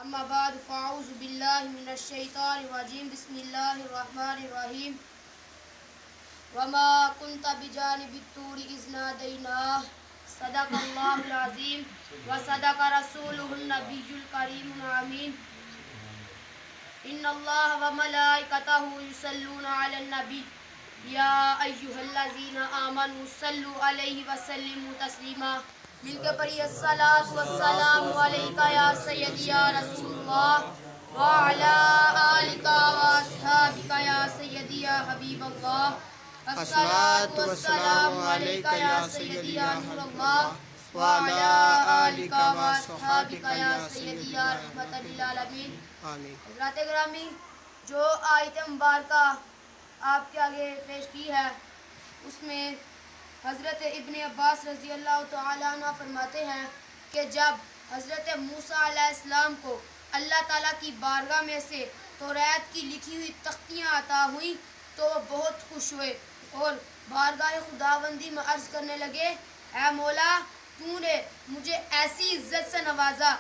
اما بعد فاعوذ باللہ من الشیطان الرجیم بسم اللہ الرحمن الرحیم وما كنت بجانب الطور اذ ناديناه صدق اللہ العظیم وصدق رسولہ النبی الکریم الامین ان اللہ وملائکتہ یصلون علی النبی یا ایھا الذین آمنوا صلوا علیہ وسلموا تسلیما مل کے پڑھی الصلاۃ والسلام علیک یا سیدی یا رسول اللہ وعلی آلک واصحابک یا سیدی یا حبیب اللہ الصلاۃ والسلام علیک یا سیدی یا نور اللہ وعلی آلک واصحابک یا سیدی یا رحمت للعالمین آمین۔ حضرات گرامی، جو آیت مبارکہ آپ کے آگے پیش کی ہے اس میں حضرت ابن عباس رضی اللہ تعالیٰ عنہ فرماتے ہیں کہ جب حضرت موسیٰ علیہ السلام کو اللہ تعالیٰ کی بارگاہ میں سے توریت کی لکھی ہوئی تختیاں عطا ہوئیں تو وہ بہت خوش ہوئے اور بارگاہ خداوندی میں عرض کرنے لگے، اے مولا، تو نے مجھے ایسی عزت سے نوازا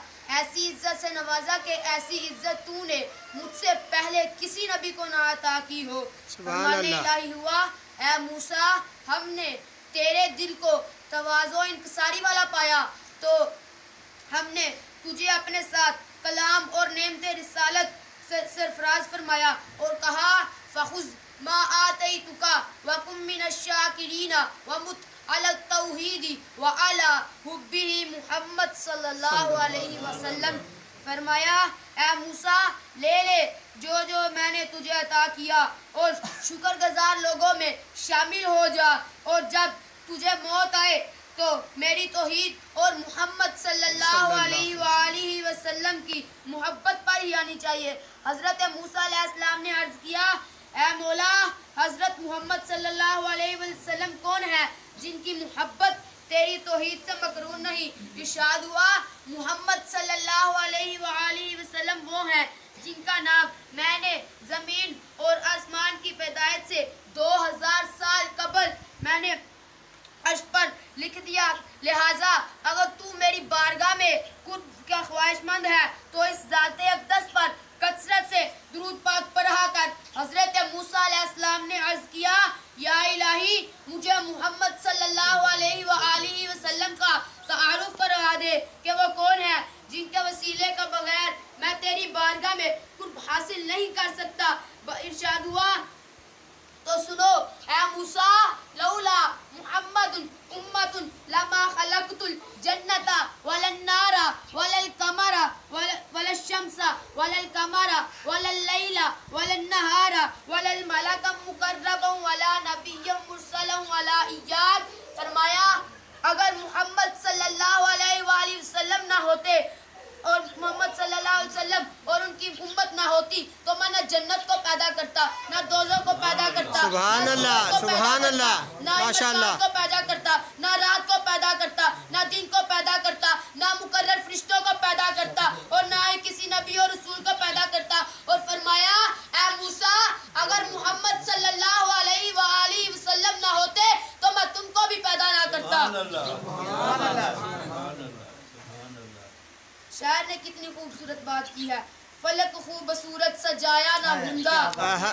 کہ ایسی عزت تو نے مجھ سے پہلے کسی نبی کو نہ عطا کی ہو۔ فرمان الہی ہوا، اے موسیٰ، ہم نے تیرے دل کو تواضع و انکساری والا پایا تو ہم نے تجھے اپنے ساتھ کلام اور نعمت رسالت سرفراز فرمایا اور کہا فخذ ما آتیتک وکن من الشاکرین ومت علی التوحید وعلی حبہ محمد صلی اللہ علیہ وسلم۔ فرمایا، اے موسیٰ، لے جو میں نے تجھے عطا کیا اور شکر گزار لوگوں میں شامل ہو جا، اور جب تجھے موت آئے تو میری توحید اور محمد صلی اللہ علیہ وآلہ وسلم کی محبت پر ہی آنی چاہیے۔ حضرت موسیٰ علیہ السلام نے عرض کیا، اے مولا، حضرت محمد صلی اللہ علیہ وسلم کون ہے جن کی محبت تیری توحید سے مقرون نہیں؟ ارشاد ہوا، محمد صلی اللہ علیہ وآلہ وسلم وہ ہیں جن کا نام میں نے زمین اور آسمان کی پیدائش سے 2000 سال قبل میں نے عرش پر لکھ دیا، لہٰذا اگر تو میری بارگاہ میں قرب کا خواہش مند ہے تو اس ذات اقدس پر کثرت سے درود پاک پڑھا کر۔ حضرت موسیٰ علیہ السلام نے عرض کیا، یا الہی، مجھے محمد صلی اللہ علیہ وآلہ وسلم کا تعارف کروا دے کہ وہ کون ہے جن کے وسیلے کا بغیر میں تیری بارگاہ میں قرب حاصل نہیں کر سکتا۔ ارشاد ہوا تو سنو، اے موسیٰ، لولا محمد امت لما خلقت الجنت ولا النار ولا القمر ولا الشمس ولا القمر ولا الليل ولا النهار ولا الملك مقربا ولا نبي مرسلا ولا ایاد۔ فرمایا، اگر محمد صلی اللہ علیہ وآلہ وسلم نہ ہوتے اور محمد صلی اللہ علیہ وسلم اور ان کی امت نہ ہوتی تو میں نہ جنت کو پیدا کرتا، نہ دوزخ کو پیدا کرتا، سبحان اللہ، سبحان اللہ، ماشاء اللہ کو پیدا کرتا، نہ رات کو پیدا کرتا، نہ دن کو پیدا کرتا، نہ مقرر فرشتوں کو پیدا کرتا اور نہ ہی کسی نبی اور رسول کو پیدا کرتا۔ اور فرمایا، اے موسیٰ، اگر محمد صلی اللہ علیہ وآلہ وسلم نہ ہوتے تو میں تم کو بھی پیدا نہ کرتا۔ شاعر نے کتنی خوبصورت بات کی ہے، فلک خوبصورت سجایا نہ ہوندا،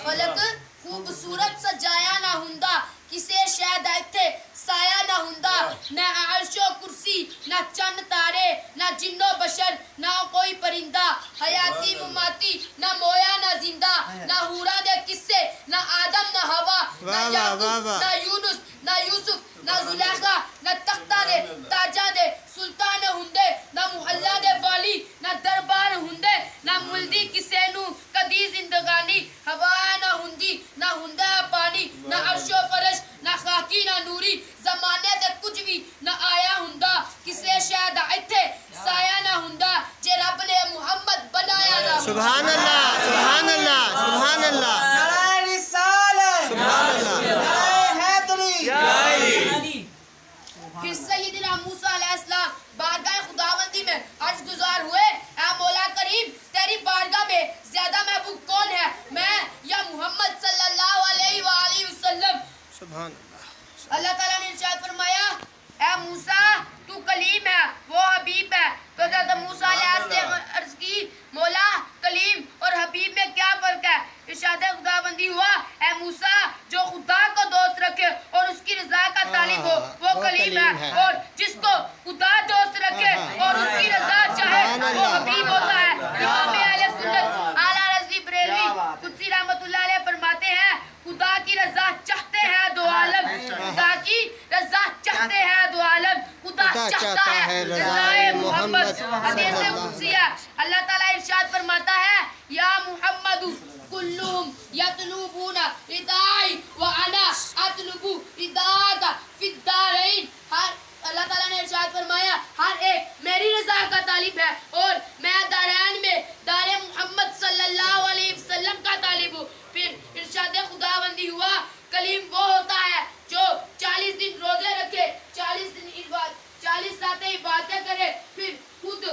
فلک خوبصورت سجایا نہ ہوندا، کسے شاید ایتھے سایہ نہ ہوندا، نہ عرش و کرسی، نہ چند تارے، نہ جن و بشر، نہ کوئی پرندہ، حیاتی مماتی، نہ مویا نہ زندہ، نہ ہورا دے قصے، نہ آدم نہ ہوا، نہ یعقوب نہ یونس نہ یوسف نہ زلیخا، نہ تختہ دے تاجاں دے سلطان ہوندے، نہ محلہ دے والی، نہ دربار ہوندے، نہ ملدی کسے نو کدی زندگانی، ہوا نہ ہوندی، نہ ہوندا پانی، نہ عرش و فرش، نہ خاکی نہ نوری، زمانے تے کچھ بھی نہ آیا ہوندا، کسے شاید ایتھے سایہ نہ ہوندا جے رب نے محمد بنایا نہ۔ سبحان اللہ، سبحان اللہ، سبحان اللہ، نعرہ رسالت، سبحان اللہ، نعرہ حیدری۔ پھر سیدنا موسیٰ علیہ السلام بارگاہ خداوندی میں عرض گزار ہوئے، اے مولا کریم، تیری بارگاہ میں زیادہ محبوب کون ہے، میں یا محمد صلی اللہ علیہ وآلہ وسلم؟ سبحان اللہ۔ اللہ تعالیٰ نے ارشاد فرمایا، اے موسیٰ، تو کلیم ہے، وہ حبیب ہے۔ تو حضرت موسیٰ علیہ السلام عرض کی، مولا وہ حبیب ہوتا ہے. امام اہل سنت اعلیٰ رضوی بریلوی قدسی رحمت اللہ علیہ فرماتے ہیں خدا کی رضا چاہتے ہیں دو عالم. خدا کی رضا چاہتے ہیں دو عالم. خدا چاہتا ہے رضائے محمد. حدیث قدسی ہے. اللہ تعالیٰ ارشاد فرماتا ہے یا محمد کلہم یطلبون ردائی وانا اطلب رداک فی الدارین. ہر اللہ تعالیٰ نے ارشاد فرمایا ہر ایک میری رضا کا طالب ہے اور میں دارین میں دار محمد صلی اللہ علیہ وسلم کا طالب ہوں. پھر ارشاد خداوندی ہوا کلیم وہ ہوتا ہے جو 40 دن روزے رکھے, 40 راتیں عبادتیں کرے, پھر خود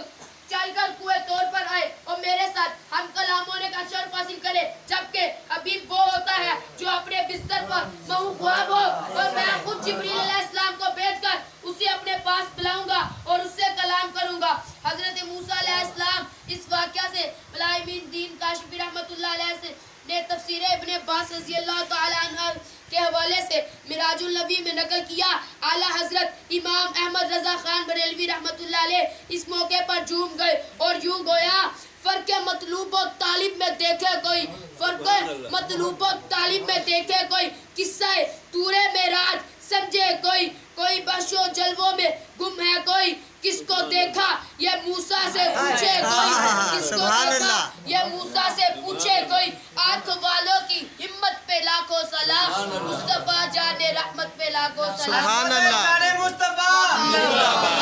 چل کر کوہ طور پر آئے اور میرے ساتھ ہم کلام ہونے کا شرف حاصل کرے. جبکہ حبیب وہ ہوتا ہے جو اپنے بستر پر محو ہو اور میں خود جبریل علیہ السلام کو بھیج کر اسے اپنے پاس بلاؤں گا اور اس سے کلام کروں گا. حضرت موسیٰ علیہ السلام اس واقعہ سے ملائمین دین کاشفی رحمت اللہ علیہ سے نے تفسیر ابن عباس رضی اللہ تعالی عنہ کے حوالے سے معراج النبی میں نقل کیا. اعلیٰ حضرت امام احمد رضا خان بریلوی رحمت اللہ علیہ اس موقع پر جھوم گئے اور یوں گویا فرق مطلوب و طالب میں دیکھے کوئی, فرق مطلوب و طالب میں دیکھے کوئی, قصہ طور معراج سمجھے کوئی, کوئی بخش و جلووں میں گم ہے کوئی, کس کو دیکھا یہ موسیٰ سے پوچھے کوئی, کس کو دیکھا یہ موسیٰ سے پوچھے کوئی. آنکھ والوں کی ہمت پہ لاکھوں سلام, مصطفیٰ جان رحمت پہ لاکھوں سلام. سبحان اللہ. شان مصطفیٰ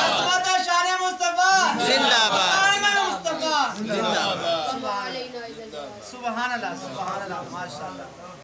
عظمت شان مصطفیٰ زندہ باد. قائم مصطفیٰ زندہ باد. وما علینا الا البلاغ. سبحان اللہ ماشاء اللہ.